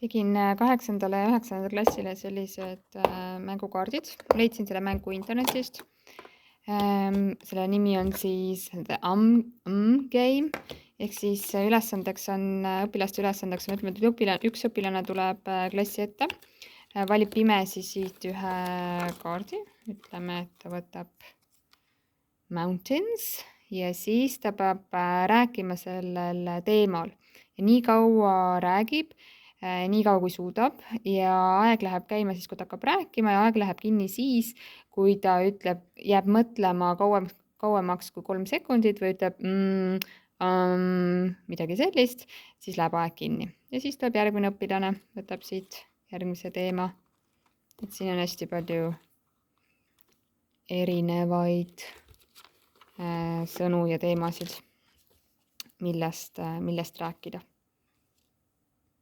Tegin 8. ja 9. klassile sellised mängukaardid. Leidsin selle mängu internetist. Selle nimi on siis The Game. Ehk siis õpilaste ülesandeks on, ütleme, et üks õpilane tuleb klassi ette, valib pimesi siit ühe kaardi. Ütleme, et ta võtab Mountains ja siis ta peab rääkima sellel teemal. Ja nii kaua räägib, nii kaua kui suudab ja aeg läheb käima siis, kui ta hakkab rääkima ja aeg läheb kinni siis, kui ta jääb mõtlema kauemaks kui 3 sekundit või ütleb midagi sellist, siis läheb aeg kinni. Ja siis tuleb järgmine õpilane, võtab siit järgmise teema. Et siin on hästi palju erinevaid sõnu ja teemasid, millest rääkida.